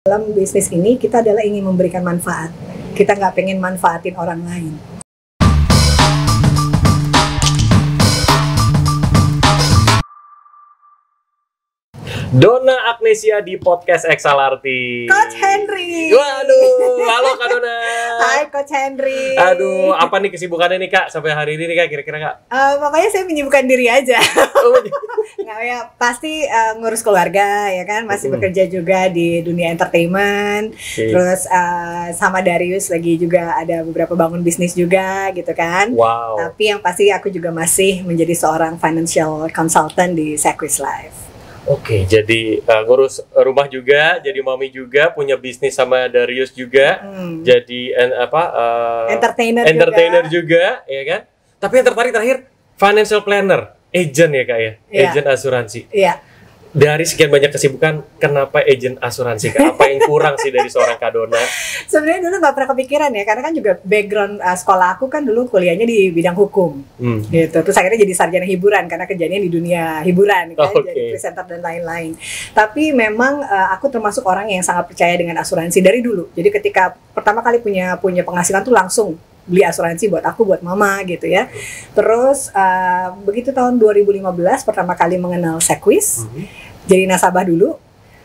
Dalam bisnis ini kita adalah ingin memberikan manfaat. Kita nggak pengen manfaatin orang lain. Donna Agnesia di podcast XLRT. Coach Henry. Waduh, halo Kak Donna. Hai Coach Henry. Aduh, apa nih kesibukannya nih Kak sampai hari ini nih Kak, kira-kira Kak? Pokoknya saya menyibukkan diri aja. Oh, Nggak, ya pasti ngurus keluarga ya kan, masih bekerja juga di dunia entertainment. Terus sama Darius lagi juga ada beberapa bangun bisnis juga gitu kan. Wow. Tapi yang pasti aku juga masih menjadi seorang financial consultant di Sequis Life. Oke, jadi ngurus rumah juga, jadi mami juga, punya bisnis sama Darius juga, jadi entertainer juga, ya kan? Tapi yang tertarik terakhir financial planner, agent ya Kak ya, agent asuransi. Iya. Dari sekian banyak kesibukan, kenapa agent asuransi Kak? Apa yang kurang sih dari seorang Kak Donna? Sebenarnya dulu nggak pernah kepikiran ya, karena kan juga background sekolah aku kan dulu kuliahnya di bidang hukum, gitu. Terus akhirnya jadi sarjana hiburan karena kerjanya di dunia hiburan, kan, jadi presenter dan lain-lain. Tapi memang aku termasuk orang yang sangat percaya dengan asuransi dari dulu. Jadi ketika pertama kali punya penghasilan tuh langsung beli asuransi buat aku, buat mama gitu ya. Terus begitu tahun 2015 pertama kali mengenal Sequis, jadi nasabah dulu.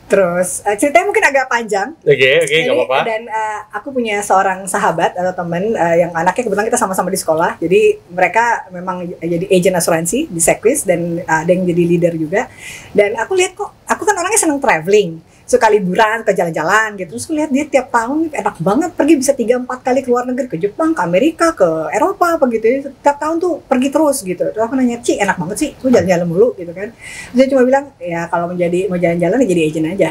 Terus ceritanya mungkin agak panjang. Oke, nggak apa-apa. Dan aku punya seorang sahabat atau teman yang anaknya kebetulan kita sama-sama di sekolah. Jadi mereka memang jadi agent asuransi di Sequis dan ada yang jadi leader juga. Dan aku lihat kok, aku kan orangnya senang traveling, suka liburan, ke jalan-jalan gitu. Terus aku lihat dia tiap tahun enak banget pergi bisa 3-4 kali ke luar negeri, ke Jepang, ke Amerika, ke Eropa apa gitu ya. Tiap tahun tuh pergi terus gitu. Terus aku nanya, "Ci, enak banget sih, tuh jalan-jalan mulu," gitu kan. Terus dia cuma bilang, "Ya kalau mau jalan-jalan ya jadi agent aja."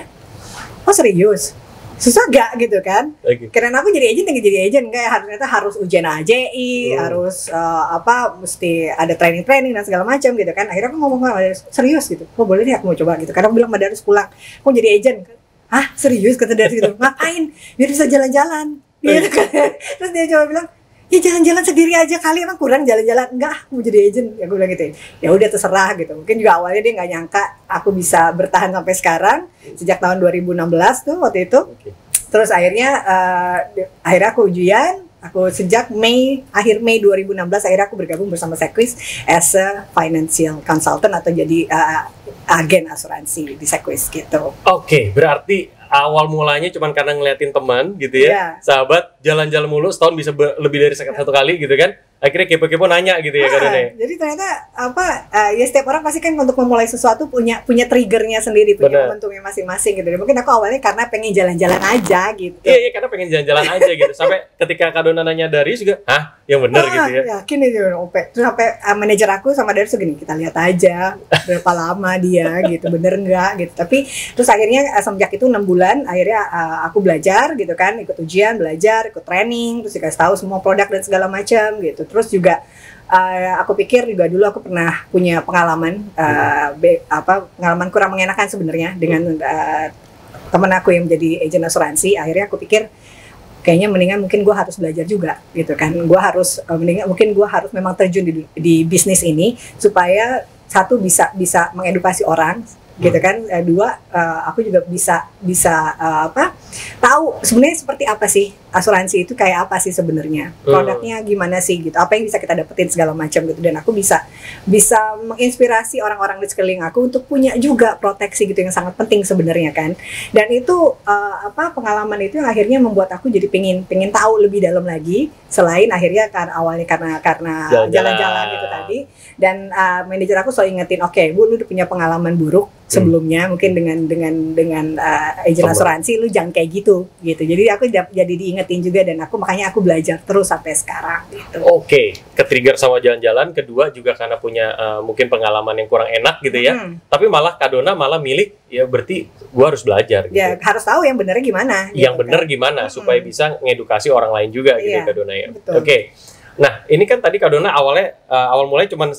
Oh serius? Susah gak gitu kan? Karena aku jadi agent, ternyata harus ujian AJI, harus mesti ada training dan segala macam gitu kan. Akhirnya aku ngomong serius gitu, "Oh boleh deh aku mau coba," gitu. Karena aku bilang sama Darius pulang, "Aku jadi agent." "Hah serius?" kata Darius gitu. "Ngapain? Biar bisa jalan-jalan." Gitu kan. Terus dia coba bilang, "Ya jalan-jalan sendiri aja kali, emang kurang jalan-jalan." "Enggak, aku mau jadi agent." Ya gue bilang gitu. Ya udah terserah gitu. Mungkin juga awalnya dia nggak nyangka aku bisa bertahan sampai sekarang sejak tahun 2016 tuh waktu itu. Terus akhirnya aku ujian, aku sejak akhir Mei 2016 akhirnya aku bergabung bersama Sequis as a financial consultant atau jadi agen asuransi di Sequis gitu. Oke, berarti awal mulanya cuma karena ngeliatin teman gitu ya, sahabat jalan-jalan mulu setahun bisa lebih dari satu kali gitu kan, akhirnya kepo-kepo nanya gitu ya Kak Donna. Jadi ternyata ya setiap orang pasti kan untuk memulai sesuatu punya triggernya sendiri, punya momentumnya masing-masing gitu. Mungkin aku awalnya karena pengen jalan-jalan aja gitu. Iya karena pengen jalan-jalan aja gitu. Sampai ketika Kak Donna nanya Darius juga, "Hah? Yang benar gitu ya?" Yakin itu OP. Terus sampai manajer aku sama Darius gini, "Kita lihat aja berapa lama dia gitu, bener nggak gitu." Tapi terus akhirnya semenjak itu 6 bulan akhirnya aku belajar gitu kan, ikut ujian, belajar, ikut training, terus dikasih tahu semua produk dan segala macam gitu. Terus juga aku pikir juga dulu aku pernah punya pengalaman pengalaman kurang mengenakan sebenarnya dengan teman aku yang menjadi agent asuransi. Akhirnya aku pikir kayaknya mendingan mungkin gue harus belajar juga gitu kan. Gue harus mungkin gue harus memang terjun di bisnis ini supaya satu bisa mengedukasi orang gitu kan, dua aku juga bisa tahu sebenarnya seperti apa sih asuransi itu, kayak apa sih sebenarnya, produknya gimana sih gitu, apa yang bisa kita dapetin segala macam gitu. Dan aku bisa menginspirasi orang-orang di sekeliling aku untuk punya juga proteksi gitu yang sangat penting sebenarnya kan. Dan itu pengalaman itu yang akhirnya membuat aku jadi pengen tahu lebih dalam lagi, selain akhirnya awalnya karena jalan-jalan gitu tadi. Dan manajer aku selalu ingetin, "Oke, Bu, lu udah punya pengalaman buruk sebelumnya mungkin dengan agent asuransi, lu jangan kayak gitu." Jadi aku jadi diingetin juga, dan makanya aku belajar terus sampai sekarang gitu. Oke, ke-trigger sama jalan-jalan. Kedua juga karena punya mungkin pengalaman yang kurang enak gitu ya. Tapi malah Kak Donna malah milih, ya berarti gua harus belajar gitu. Ya harus tahu yang benernya gimana. Yang bener gimana supaya bisa ngedukasi orang lain juga gitu Kak Donna ya. Betul. Oke. Nah, ini kan tadi Kak Donna awal mulai cuman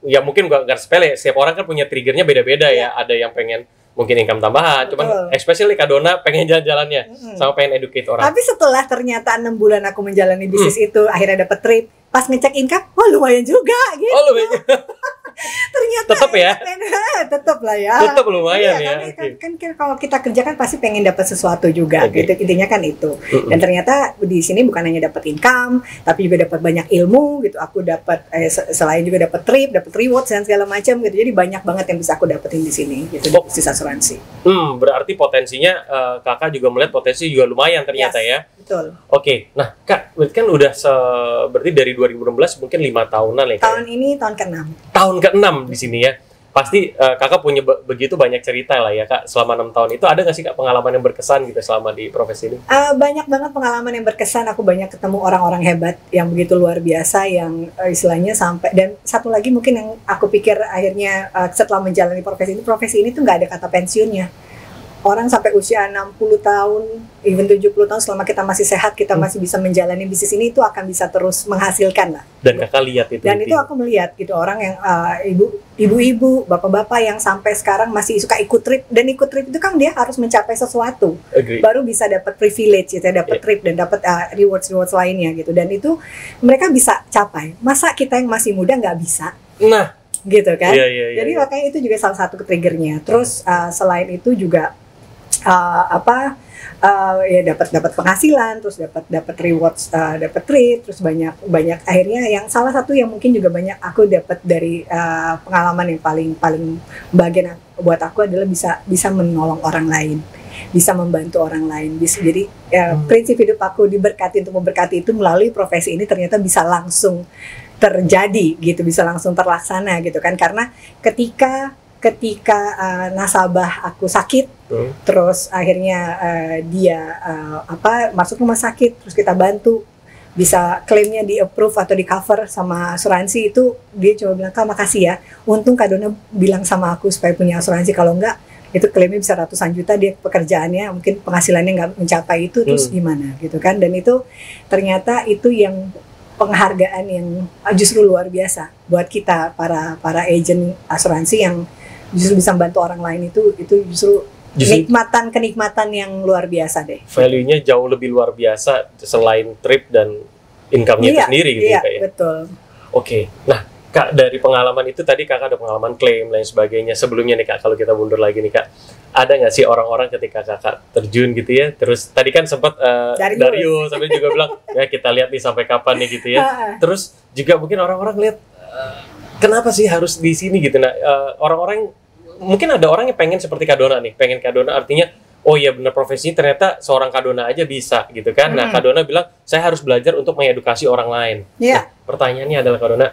ya mungkin nggak sepele. Setiap orang kan punya triggernya beda-beda ya. Ada yang pengen mungkin income tambahan, cuman especially Kak Donna pengen jalan-jalannya sama pengen educate orang. Tapi setelah ternyata 6 bulan aku menjalani bisnis itu, akhirnya dapet trip, pas ngecek income, wah lumayan juga gitu. Oh lumayan. Ternyata tetap ya, tetap lah ya, tetap lumayan ya. Kan kalau kita kerja kan pasti pengen dapat sesuatu juga, gitu intinya kan itu. Dan ternyata di sini bukan hanya dapat income, tapi juga dapat banyak ilmu gitu. Aku dapat selain juga dapat trip, dapat rewards dan segala macam gitu. Jadi banyak banget yang bisa aku dapetin di sini gitu, di bisnis asuransi. Berarti potensinya kakak juga melihat potensi juga lumayan ternyata ya. Betul. Oke, nah kak, kan udah berarti dari 2016 mungkin 5 tahunan ya kak? Tahun ini tahun ke-6. Tahun ke-6 di sini ya. Pasti kakak punya begitu banyak cerita lah ya kak, selama 6 tahun itu ada nggak sih kak pengalaman yang berkesan gitu selama di profesi ini? Banyak banget pengalaman yang berkesan. Aku banyak ketemu orang-orang hebat yang begitu luar biasa, yang istilahnya sampai, dan satu lagi mungkin yang aku pikir akhirnya setelah menjalani profesi ini tuh nggak ada kata pensiunnya. Orang sampai usia 60 tahun, even 70 tahun, selama kita masih sehat, kita masih bisa menjalani bisnis ini, itu akan bisa terus menghasilkan lah. Dan kakak lihat itu. Dan itu aku melihat gitu, orang yang ibu-ibu, bapak-bapak yang sampai sekarang masih suka ikut trip, dan ikut trip itu kan dia harus mencapai sesuatu. Agree. Baru bisa dapat privilege gitu, dapat trip dan dapat rewards lainnya gitu. Dan itu mereka bisa capai. Masa kita yang masih muda nggak bisa? Nah, gitu kan. Jadi makanya itu juga salah satu triggernya. Terus selain itu juga ya dapat penghasilan, terus dapat rewards, dapat treat, terus banyak akhirnya yang salah satu yang mungkin juga banyak aku dapat dari pengalaman yang paling bagian buat aku adalah bisa menolong orang lain, bisa membantu orang lain. Jadi prinsip hidup aku diberkati untuk memberkati itu melalui profesi ini ternyata bisa langsung terjadi gitu, bisa langsung terlaksana gitu kan, karena ketika nasabah aku sakit, terus akhirnya dia masuk rumah sakit, terus kita bantu, bisa klaimnya di approve atau di cover sama asuransi, itu dia cuma bilang, Kak makasih ya, untung Kak Dona bilang sama aku supaya punya asuransi, kalau enggak itu klaimnya bisa ratusan juta, dia pekerjaannya mungkin penghasilannya nggak mencapai itu, terus gimana gitu kan. Dan itu ternyata itu yang penghargaan yang justru luar biasa buat kita para agent asuransi yang justru bisa membantu orang lain, itu justru kenikmatan yang luar biasa deh. Value-nya jauh lebih luar biasa selain trip dan income-nya itu sendiri gitu ya kak ya. Betul. Oke. Nah kak, dari pengalaman itu tadi kakak ada pengalaman klaim lain sebagainya. Sebelumnya nih kak, kalau kita mundur lagi nih kak, ada nggak sih orang-orang ketika kakak terjun gitu ya, terus tadi kan sempat Dario sampai juga bilang ya kita lihat nih sampai kapan nih gitu ya. Terus juga mungkin orang-orang lihat kenapa sih harus di sini gitu. Nah orang-orang mungkin ada orang yang pengen seperti Kak Dona nih, pengen Kak Dona artinya oh iya benar profesinya ternyata seorang Kak Dona aja bisa gitu kan. Nah Kak Dona bilang saya harus belajar untuk mengedukasi orang lain. Nah, pertanyaannya adalah Kak Dona,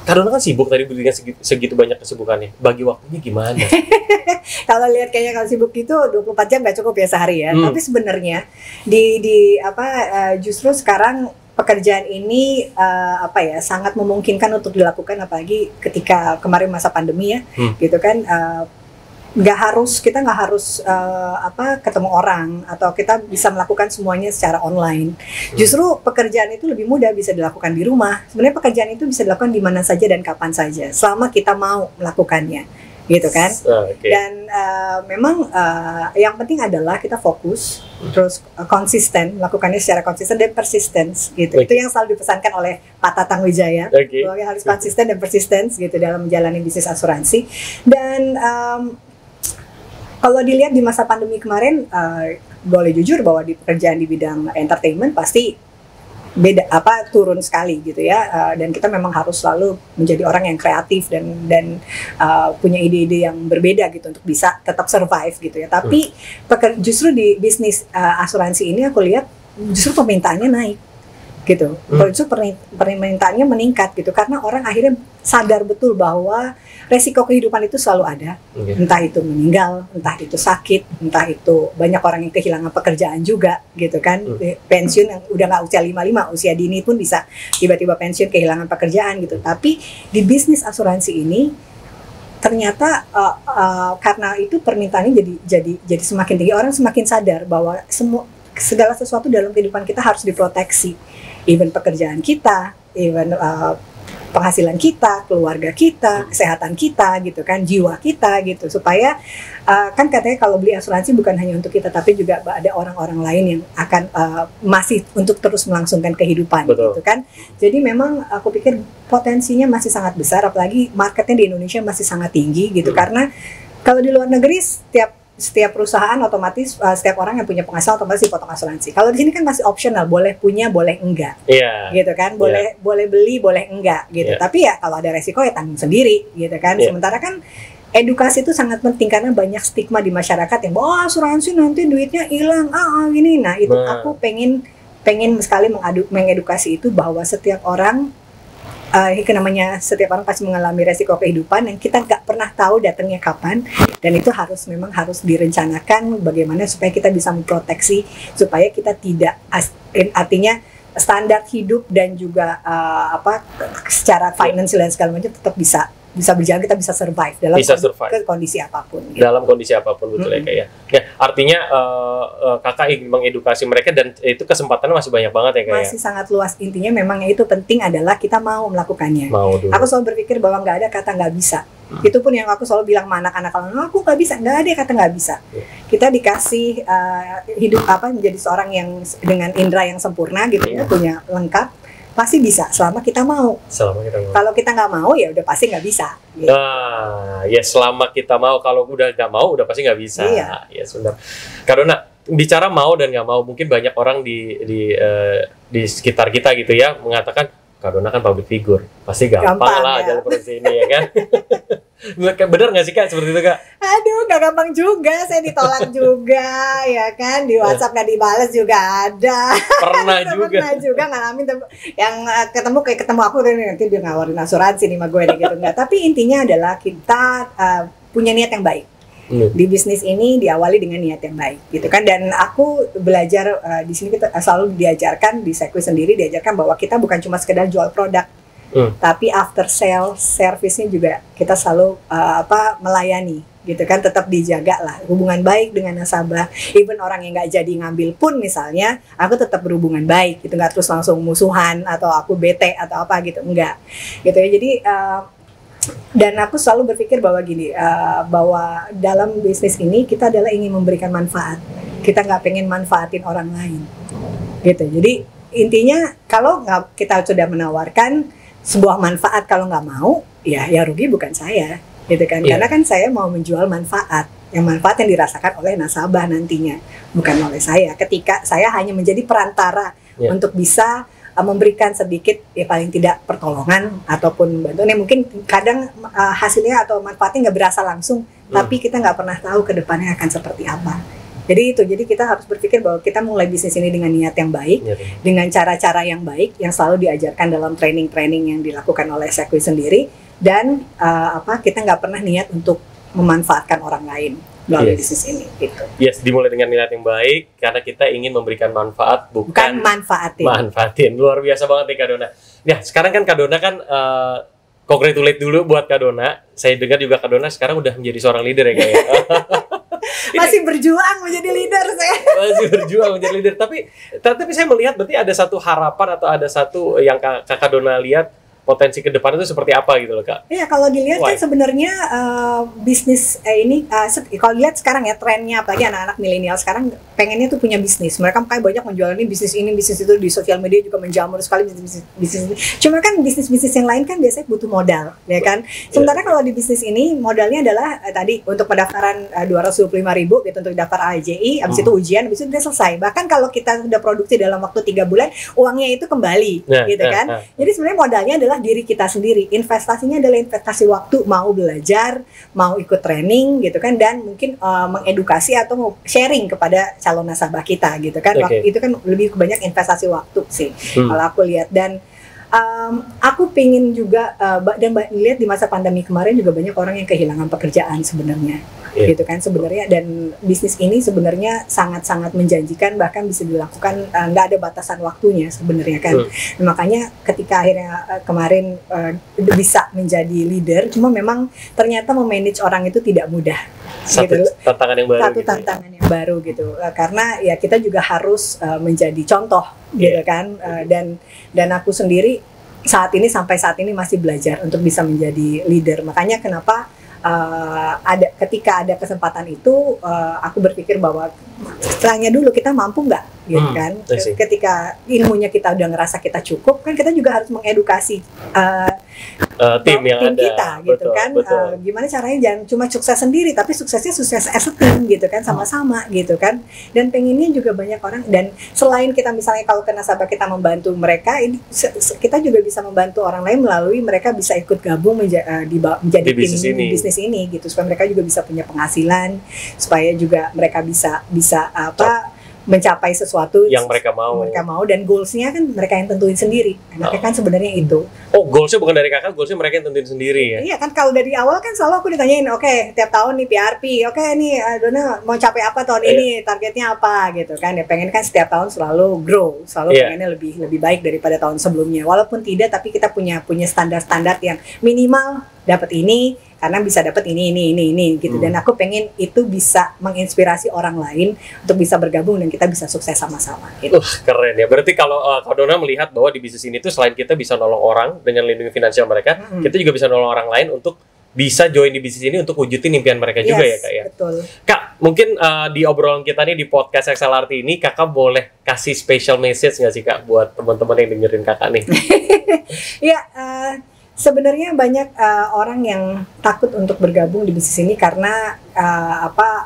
Kak Dona kan sibuk tadi dengan segitu banyak kesibukannya, bagi waktunya gimana? Kalau lihat kayaknya kalau sibuk itu 24 jam nggak cukup ya sehari ya. Tapi sebenarnya justru sekarang pekerjaan ini sangat memungkinkan untuk dilakukan, apalagi ketika kemarin masa pandemi ya, gitu kan. Kita nggak harus ketemu orang, atau kita bisa melakukan semuanya secara online. Justru pekerjaan itu lebih mudah, bisa dilakukan di rumah. Sebenarnya pekerjaan itu bisa dilakukan di mana saja dan kapan saja, selama kita mau melakukannya, gitu kan. Dan memang yang penting adalah kita fokus, terus konsisten, melakukannya secara konsisten dan persistence gitu. Itu yang selalu dipesankan oleh Pak Tatang Wijaya, bahwa harus konsisten dan persistence gitu dalam menjalani bisnis asuransi. Dan kalau dilihat di masa pandemi kemarin, boleh jujur bahwa di pekerjaan di bidang entertainment pasti turun sekali gitu ya, dan kita memang harus selalu menjadi orang yang kreatif dan punya ide-ide yang berbeda gitu untuk bisa tetap survive gitu ya. Tapi justru di bisnis asuransi ini aku lihat justru permintaannya naik gitu. Justru permintaannya meningkat gitu, karena orang akhirnya sadar betul bahwa resiko kehidupan itu selalu ada, entah itu meninggal, entah itu sakit, entah itu banyak orang yang kehilangan pekerjaan juga gitu kan. Pensiun yang udah nggak usia 55, usia dini pun bisa tiba-tiba pensiun, kehilangan pekerjaan gitu. Tapi di bisnis asuransi ini ternyata karena itu permintaannya jadi semakin tinggi, orang semakin sadar bahwa segala sesuatu dalam kehidupan kita harus diproteksi, even pekerjaan kita, even penghasilan kita, keluarga kita, kesehatan kita gitu kan, jiwa kita gitu, supaya kan katanya kalau beli asuransi bukan hanya untuk kita tapi juga ada orang-orang lain yang akan masih untuk terus melangsungkan kehidupan. Betul. Gitu kan. Jadi memang aku pikir potensinya masih sangat besar, apalagi marketnya di Indonesia masih sangat tinggi gitu, karena kalau di luar negeri setiap perusahaan otomatis setiap orang yang punya penghasilan otomatis dipotong asuransi. Kalau di sini kan masih optional, boleh punya, boleh enggak, gitu kan, boleh beli, boleh enggak, gitu. Tapi ya kalau ada resiko ya tanggung sendiri, gitu kan. Sementara kan edukasi itu sangat penting karena banyak stigma di masyarakat yang asuransi nanti duitnya hilang, gini. Nah itu aku pengen sekali mengedukasi itu bahwa setiap orang namanya setiap orang pasti mengalami resiko kehidupan yang kita nggak pernah tahu datangnya kapan, dan itu memang harus direncanakan bagaimana supaya kita bisa memproteksi supaya kita tidak artinya standar hidup dan juga secara finansial dan segala macam tetap bisa berjalan, kita bisa survive dalam kondisi apapun. Gitu. Dalam kondisi apapun, betul ya Kak ya. Ya, artinya Kakak ingin mengedukasi mereka dan itu kesempatannya masih banyak banget ya Kak. Masih sangat luas, intinya memang itu penting adalah kita mau melakukannya. Aku selalu berpikir bahwa nggak ada kata nggak bisa. Itu pun yang aku selalu bilang sama anak-anak, kalau aku nggak bisa, nggak ada kata nggak bisa. Kita dikasih hidup menjadi seorang yang dengan indera yang sempurna gitu ya, punya lengkap. Pasti bisa selama kita mau. Kalau kita nggak mau ya udah pasti nggak bisa. Gitu. Ya selama kita mau, kalau udah nggak mau udah pasti nggak bisa. Iya. Ya sudah. Karena bicara mau dan nggak mau, mungkin banyak orang di sekitar kita gitu ya mengatakan Kak Donna kan public figure, pasti gampang lah ya. jalan proses ini ya kan. Bener nggak sih Kak seperti itu Kak? Aduh, nggak gampang juga, saya ditolak juga ya kan, di WhatsApp nggak dibalas juga ada. Pernah juga ngalamin yang ketemu aku nanti dia ngawarin asuransi nih sama gue nih gitu, nggak. Tapi intinya adalah kita punya niat yang baik. Di bisnis ini diawali dengan niat yang baik gitu kan, dan aku belajar di sini kita selalu diajarkan di Sequis sendiri diajarkan bahwa kita bukan cuma sekedar jual produk, tapi after sale service-nya juga kita selalu melayani gitu kan, tetap dijaga lah hubungan baik dengan nasabah. Even orang yang nggak jadi ngambil pun misalnya, aku tetap berhubungan baik gitu, nggak terus langsung musuhan atau aku bete atau apa gitu, enggak gitu ya. Jadi dan aku selalu berpikir bahwa gini, bahwa dalam bisnis ini kita adalah ingin memberikan manfaat, kita nggak pengen manfaatin orang lain gitu. Jadi intinya kalau kita sudah menawarkan sebuah manfaat, kalau nggak mau ya rugi bukan saya gitu kan. Karena kan saya mau menjual manfaat yang dirasakan oleh nasabah nantinya, bukan oleh saya. Ketika saya hanya menjadi perantara untuk bisa memberikan sedikit ya paling tidak pertolongan ataupun bantuan yang mungkin kadang hasilnya atau manfaatnya nggak berasa langsung, tapi kita nggak pernah tahu ke depannya akan seperti apa. Jadi kita harus berpikir bahwa kita mulai bisnis ini dengan niat yang baik, dengan cara-cara yang baik yang selalu diajarkan dalam training-training yang dilakukan oleh Sequis sendiri, dan kita nggak pernah niat untuk memanfaatkan orang lain melalui bisnis ini gitu. Dimulai dengan niat yang baik karena kita ingin memberikan manfaat, bukan manfaatin. Luar biasa banget nih Kak Donna. Ya, sekarang kan Kak Donna kan congratulate dulu buat Kak Donna. Saya dengar juga Kak Donna sekarang udah menjadi seorang leader ya Kak ya. Masih berjuang menjadi leader saya. Masih berjuang menjadi leader, tapi saya melihat berarti ada satu harapan atau ada satu yang Kak Donna lihat potensi ke depan itu seperti apa gitu loh Kak? Iya, kalau dilihat kan sebenarnya bisnis ini kalau lihat sekarang ya trennya, apalagi anak-anak milenial sekarang pengennya tuh punya bisnis. Mereka kayak banyak menjual ini bisnis itu di sosial media juga menjamur sekali bisnis. Cuma kan bisnis yang lain kan biasanya butuh modal, ya kan? Sementara kalau di bisnis ini modalnya adalah tadi untuk pendaftaran 225.000 gitu untuk daftar AJI, habis itu ujian, habis itu udah selesai. Bahkan kalau kita sudah produksi dalam waktu 3 bulan, uangnya itu kembali, gitu kan? Jadi sebenarnya modalnya adalah diri kita sendiri. Investasinya adalah investasi waktu, mau belajar, mau ikut training gitu kan, dan mungkin mengedukasi atau sharing kepada calon nasabah kita gitu kan. Itu kan lebih banyak investasi waktu sih kalau aku lihat. Dan aku pengen juga dan lihat di masa pandemi kemarin juga banyak orang yang kehilangan pekerjaan sebenarnya. Gitu kan sebenarnya, dan bisnis ini sebenarnya sangat-sangat menjanjikan, bahkan bisa dilakukan nggak ada batasan waktunya sebenarnya kan. Makanya ketika akhirnya kemarin bisa menjadi leader, cuma memang ternyata memanage orang itu tidak mudah. Tantangan yang baru. Tantangan yang baru gitu. Karena ya kita juga harus menjadi contoh gitu kan. Dan aku sendiri sampai saat ini masih belajar untuk bisa menjadi leader. Makanya kenapa ketika ada kesempatan itu, aku berpikir bahwa tanya dulu kita mampu nggak, gitu kan? Ketika ilmunya kita udah ngerasa kita cukup, kan kita juga harus mengedukasi tim yang ada, kita, gitu kan? Gimana caranya jangan cuma sukses sendiri, tapi suksesnya sukses as a team, gitu kan? Sama-sama, gitu kan? Dan pengennya juga banyak orang. Dan selain kita misalnya kalau ke nasabah kita membantu mereka, ini kita juga bisa membantu orang lain melalui mereka bisa ikut gabung menjadi tim bisnis ini gitu, supaya mereka juga bisa punya penghasilan, supaya juga mereka bisa mencapai sesuatu yang mereka mau dan goalsnya kan mereka yang tentuin sendiri. Enaknya kan sebenarnya itu. Oh, goalsnya bukan dari kakak, goalsnya mereka yang tentuin sendiri ya? Iya kan, kalau dari awal kan selalu aku ditanyain, oke, tiap tahun nih PRP, oke nih Dona mau capai apa tahun ini, targetnya apa gitu kan. Ya pengen kan setiap tahun selalu grow, selalu pengennya lebih baik daripada tahun sebelumnya. Walaupun tidak, tapi kita punya standar-standar yang minimal dapat ini, karena bisa dapat ini gitu. Dan aku pengen itu bisa menginspirasi orang lain untuk bisa bergabung dan kita bisa sukses sama-sama gitu. Keren ya. Berarti kalau Kak Dona melihat bahwa di bisnis ini tuh selain kita bisa nolong orang dengan lindungi finansial mereka, kita juga bisa nolong orang lain untuk bisa join di bisnis ini untuk wujudin impian mereka juga ya Kak ya. Betul. Kak, mungkin di obrolan kita nih di podcast XLRT ini Kakak boleh kasih special message nggak sih Kak buat teman-teman yang dengerin Kakak nih? Iya, sebenarnya banyak orang yang takut untuk bergabung di bisnis ini karena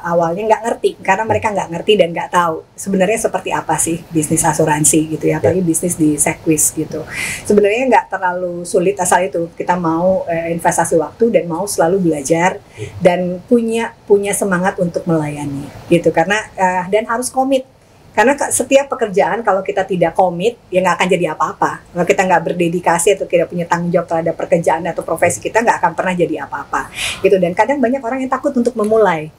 awalnya nggak ngerti, karena mereka nggak ngerti dan nggak tahu sebenarnya seperti apa sih bisnis asuransi gitu ya, apalagi bisnis di Sequis gitu. Sebenarnya nggak terlalu sulit, asal itu kita mau investasi waktu dan mau selalu belajar dan punya semangat untuk melayani gitu, karena dan harus komit. Karena setiap pekerjaan kalau kita tidak komit, ya nggak akan jadi apa-apa. Kalau kita nggak berdedikasi atau tidak punya tanggung jawab terhadap pekerjaan atau profesi kita, nggak akan pernah jadi apa-apa. Gitu. Dan kadang banyak orang yang takut untuk memulai,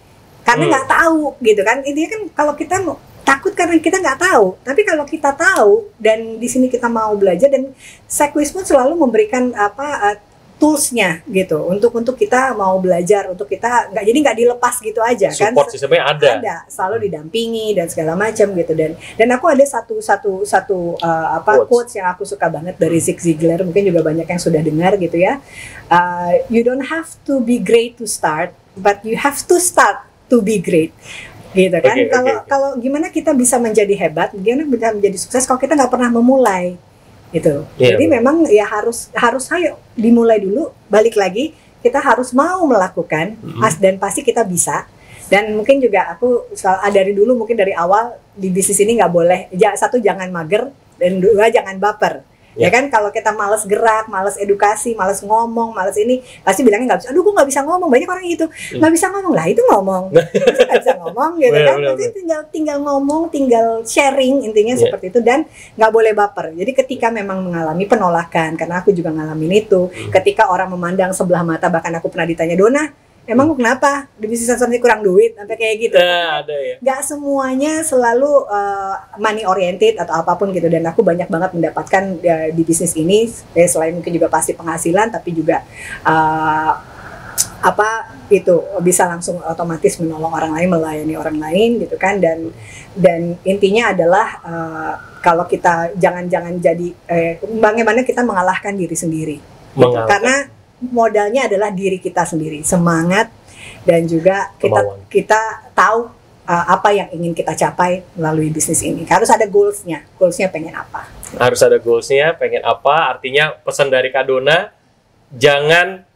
karena nggak tahu, gitu kan. Intinya kan kalau kita takut karena kita nggak tahu. Tapi kalau kita tahu dan di sini kita mau belajar, dan Sequis pun selalu memberikan toolsnya gitu untuk kita mau belajar, untuk kita nggak dilepas gitu aja. Support kan sistemnya ada, selalu didampingi dan segala macam gitu. Dan aku ada satu quotes yang aku suka banget dari Zig Ziglar, mungkin juga banyak yang sudah dengar gitu ya. You don't have to be great to start, but you have to start to be great, gitu kan. Kalau gimana kita bisa menjadi hebat, gimana bisa menjadi sukses kalau kita nggak pernah memulai gitu. Jadi memang ya harus ayo dimulai dulu, balik lagi kita harus mau melakukan, dan pasti kita bisa. Dan mungkin juga aku dari dulu, mungkin dari awal di bisnis ini nggak boleh, satu jangan mager, dan dua jangan baper. Ya kan, kalau kita malas gerak, malas edukasi, malas ngomong, malas ini, pasti bilangnya nggak bisa. Aduh, gue nggak bisa ngomong. Banyak orang gitu, nggak bisa ngomong lah, itu ngomong. Nggak bisa ngomong gitu kan. Tapi tinggal ngomong, tinggal sharing, intinya seperti itu. Dan nggak boleh baper. Jadi ketika memang mengalami penolakan, karena aku juga ngalamin itu. Ketika orang memandang sebelah mata, bahkan aku pernah ditanya, Dona, emang kenapa di bisnis asuransi kurang duit, sampai kayak gitu. Ada ya. Gak semuanya selalu money oriented atau apapun gitu. Dan aku banyak banget mendapatkan di bisnis ini, selain mungkin juga pasti penghasilan, tapi juga bisa langsung otomatis menolong orang lain, melayani orang lain gitu kan. Dan intinya adalah kalau kita jangan jadi bagaimana kita mengalahkan diri sendiri gitu. Karena modalnya adalah diri kita sendiri, semangat, dan juga kita tahu apa yang ingin kita capai melalui bisnis ini. Harus ada goalsnya pengen apa. Harus ada goalsnya pengen apa. Artinya pesan dari Kak Dona, jangan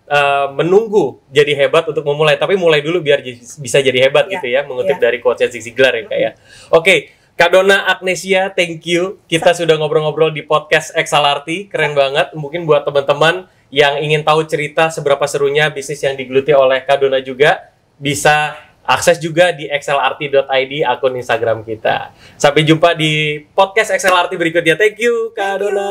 menunggu jadi hebat untuk memulai, tapi mulai dulu biar bisa jadi hebat gitu ya, mengutip dari quotes Zig Ziglar ya Kak ya. Oke, Kak Dona Agnesia, thank you. Kita sudah ngobrol-ngobrol di podcast XLRT, keren banget. Mungkin buat teman-teman yang ingin tahu cerita seberapa serunya bisnis yang digeluti oleh Kak Dona juga, bisa akses juga di xlrt.id, akun Instagram kita. Sampai jumpa di podcast XLRT berikutnya. Thank you, Kak Dona.